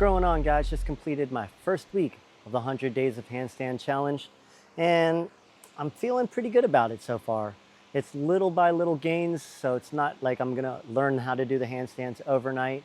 going on, guys? Just completed my first week of the 100 Days of Handstand Challenge, and I'm feeling pretty good about it so far. It's little by little gains, so it's not like I'm gonna learn how to do the handstands overnight,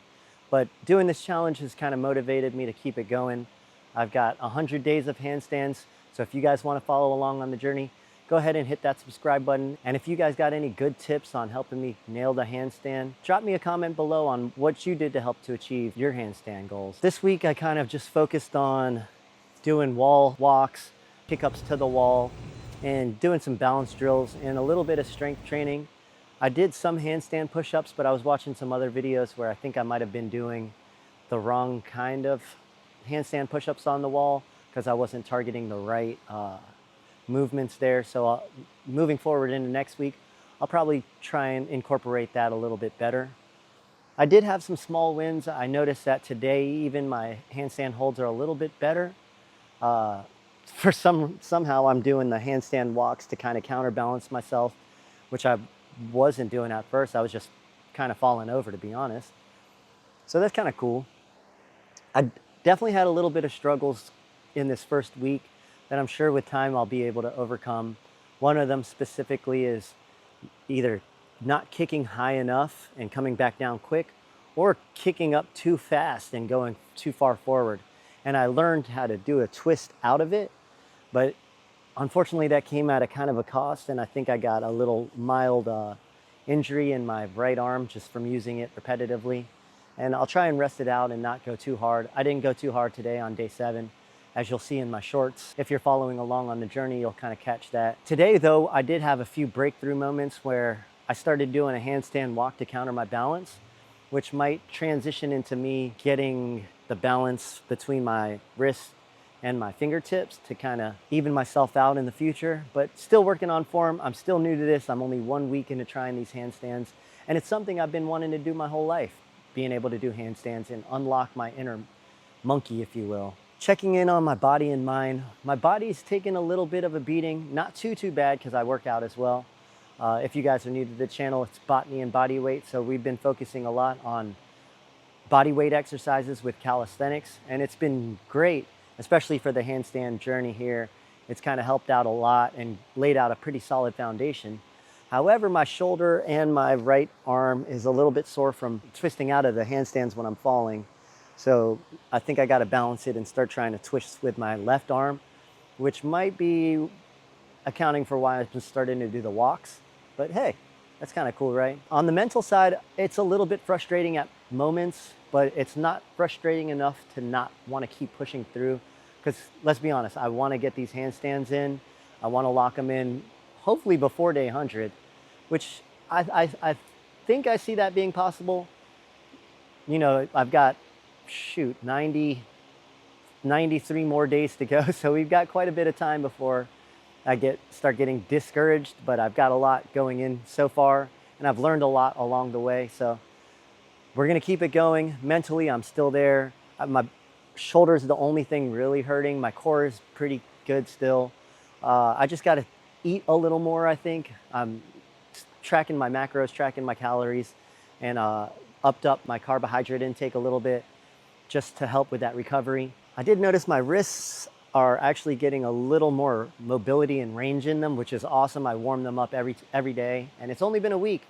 but doing this challenge has kind of motivated me to keep it going. I've got 100 days of handstands, so if you guys want to follow along on the journey, go ahead and hit that subscribe button. And if you guys got any good tips on helping me nail the handstand, drop me a comment below on what you did to help to achieve your handstand goals. This week, I kind of just focused on doing wall walks, pickups to the wall, and doing some balance drills and a little bit of strength training. I did some handstand push-ups, but I was watching some other videos where I think I might have been doing the wrong kind of handstand push-ups on the wall because I wasn't targeting the right movements there. So moving forward into next week, I'll probably try and incorporate that a little bit better. I did have some small wins. I noticed that today even my handstand holds are a little bit better. Somehow I'm doing the handstand walks to kind of counterbalance myself, which I wasn't doing at first. I was just kind of falling over, to be honest. So that's kind of cool. I definitely had a little bit of struggles in this first week that I'm sure with time I'll be able to overcome. One of them specifically is either not kicking high enough and coming back down quick, or kicking up too fast and going too far forward. And I learned how to do a twist out of it, but unfortunately that came at a kind of a cost, and I think I got a little mild injury in my right arm just from using it repetitively. And I'll try and rest it out and not go too hard. I didn't go too hard today on day 7. As you'll see in my shorts. If you're following along on the journey, you'll kind of catch that. Today, though, I did have a few breakthrough moments where I started doing a handstand walk to counter my balance, which might transition into me getting the balance between my wrist and my fingertips to kind of even myself out in the future, but still working on form. I'm still new to this. I'm only 1 week into trying these handstands, and it's something I've been wanting to do my whole life, being able to do handstands and unlock my inner monkey, if you will. Checking in on my body and mind. My body's taken a little bit of a beating, not too bad because I work out as well. If you guys are new to the channel, it's Botany and Body Weight. So we've been focusing a lot on body weight exercises with calisthenics, and it's been great, especially for the handstand journey here. It's kind of helped out a lot and laid out a pretty solid foundation. However, my shoulder and my right arm is a little bit sore from twisting out of the handstands when I'm falling. So I think I got to balance it and start trying to twist with my left arm, which might be accounting for why I've been starting to do the walks. But hey, that's kind of cool, right? On the mental side, it's a little bit frustrating at moments, but it's not frustrating enough to not want to keep pushing through. Because let's be honest, I want to get these handstands in. I want to lock them in, hopefully before day 100, which I think I see that being possible. You know, I've got 93 more days to go. So we've got quite a bit of time before I start getting discouraged, but I've got a lot going in so far, and I've learned a lot along the way. So we're gonna keep it going. Mentally, I'm still there. My shoulder is the only thing really hurting. My core is pretty good still. I just gotta eat a little more, I think. I'm tracking my macros, tracking my calories, and upped up my carbohydrate intake a little bit, just to help with that recovery. I did notice my wrists are actually getting a little more mobility and range in them, which is awesome. I warm them up every day, and it's only been a week,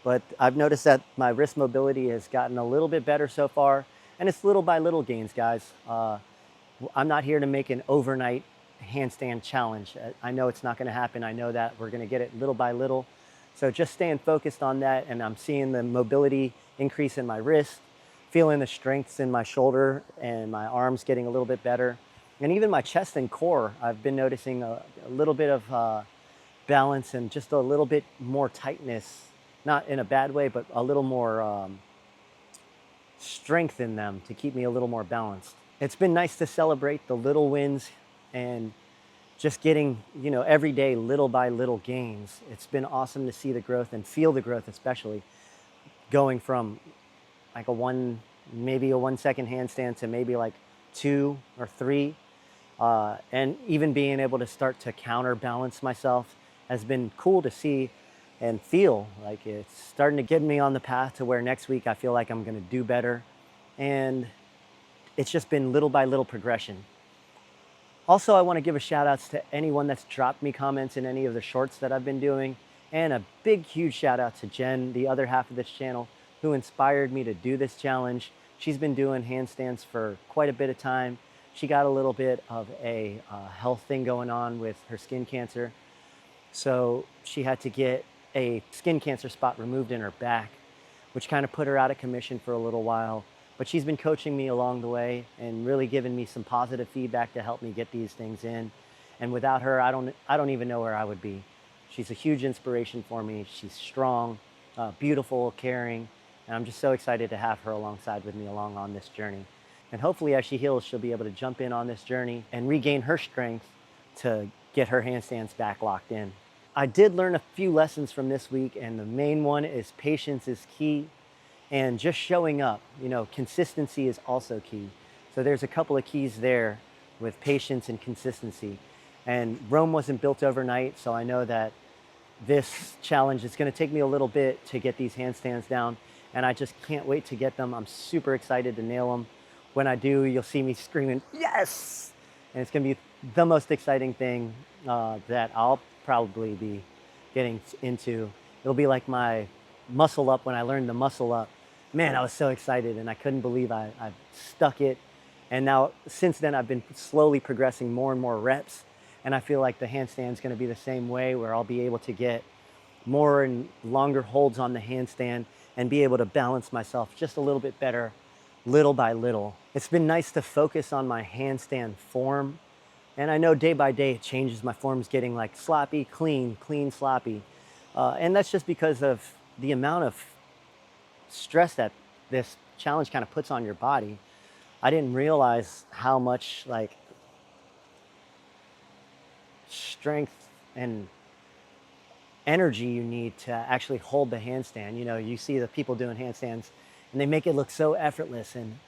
but I've noticed that my wrist mobility has gotten a little bit better so far, and it's little by little gains, guys. I'm not here to make an overnight handstand challenge. I know it's not gonna happen. I know that we're gonna get it little by little. So just staying focused on that, and I'm seeing the mobility increase in my wrist, feeling the strengths in my shoulder and my arms getting a little bit better. And even my chest and core, I've been noticing a little bit of balance and just a little bit more tightness, not in a bad way, but a little more strength in them to keep me a little more balanced. It's been nice to celebrate the little wins and just getting, you know, every day little by little gains. It's been awesome to see the growth and feel the growth, especially going from like maybe a 1 second handstand to maybe like 2 or 3. And even being able to start to counterbalance myself has been cool to see and feel. Like it's starting to get me on the path to where next week I feel like I'm gonna do better. And it's just been little by little progression. Also, I want to give a shout outs to anyone that's dropped me comments in any of the shorts that I've been doing. And a big, huge shout out to Jen, the other half of this channel, who inspired me to do this challenge. She's been doing handstands for quite a bit of time. She got a little bit of a health thing going on with her skin cancer. So she had to get a skin cancer spot removed in her back, which kind of put her out of commission for a little while. But she's been coaching me along the way and really giving me some positive feedback to help me get these things in. And without her, I don't even know where I would be. She's a huge inspiration for me. She's strong, beautiful, caring, and I'm just so excited to have her alongside with me along on this journey. And hopefully as she heals, she'll be able to jump in on this journey and regain her strength to get her handstands back locked in. I did learn a few lessons from this week, and the main one is patience is key. And just showing up, consistency is also key. So there's a couple of keys there with patience and consistency. And Rome wasn't built overnight, so I know that this challenge is going to take me a little bit to get these handstands down, and I just can't wait to get them. I'm super excited to nail them. When I do, you'll see me screaming, yes! And it's going to be the most exciting thing that I'll probably be getting into. It'll be like my muscle up when I learned the muscle up. Man, I was so excited, and I couldn't believe I stuck it. And now, since then, I've been slowly progressing more and more reps. And I feel like the handstand's gonna be the same way, where I'll be able to get more and longer holds on the handstand and be able to balance myself just a little bit better, little by little. It's been nice to focus on my handstand form. And I know day by day it changes. My form's getting like sloppy, clean, clean, sloppy. And that's just because of the amount of stress that this challenge kind of puts on your body. I didn't realize how much like strength and energy you need to actually hold the handstand. You see the people doing handstands and they make it look so effortless, and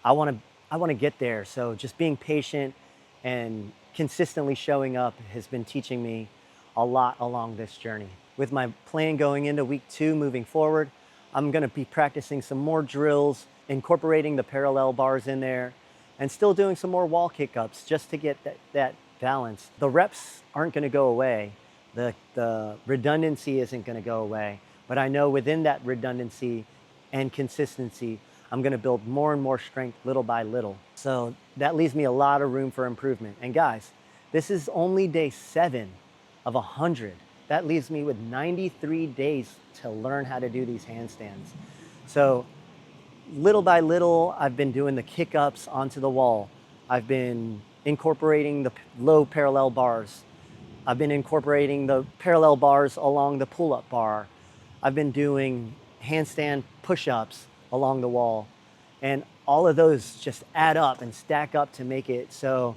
I want to get there. So just being patient and consistently showing up has been teaching me a lot along this journey. With my plan going into week 2 moving forward, I'm going to be practicing some more drills, incorporating the parallel bars in there, and still doing some more wall kick-ups just to get that balance. The reps aren't going to go away. The redundancy isn't going to go away. But I know within that redundancy and consistency, I'm going to build more and more strength little by little. So that leaves me a lot of room for improvement. And guys, this is only day 7 of 100. That leaves me with 93 days to learn how to do these handstands. So little by little, I've been doing the kick-ups onto the wall. I've been incorporating the low parallel bars. I've been incorporating the parallel bars along the pull-up bar. I've been doing handstand push-ups along the wall. And all of those just add up and stack up to make it so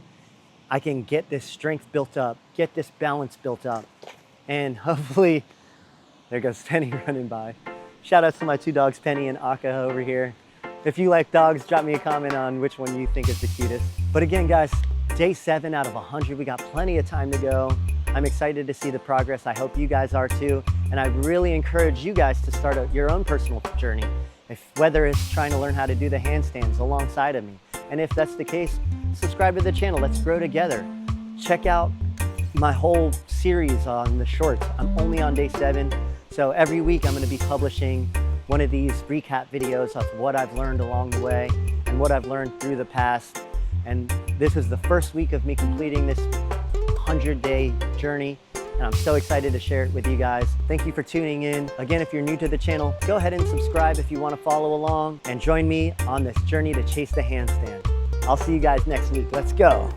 I can get this strength built up, get this balance built up. And hopefully, there goes Penny running by. Shout out to my 2 dogs, Penny and Aka over here. If you like dogs, drop me a comment on which one you think is the cutest. But again, guys, day 7 out of 100. We got plenty of time to go. I'm excited to see the progress. I hope you guys are too. And I really encourage you guys to start your own personal journey, whether it's trying to learn how to do the handstands alongside of me. And if that's the case, subscribe to the channel. Let's grow together. Check out my whole series on the shorts. I'm only on day 7. So every week I'm going to be publishing one of these recap videos of what I've learned along the way and what I've learned through the past. And this is the first week of me completing this 100-day journey. And I'm so excited to share it with you guys. Thank you for tuning in. Again, if you're new to the channel, go ahead and subscribe if you want to follow along and join me on this journey to chase the handstand. I'll see you guys next week. Let's go.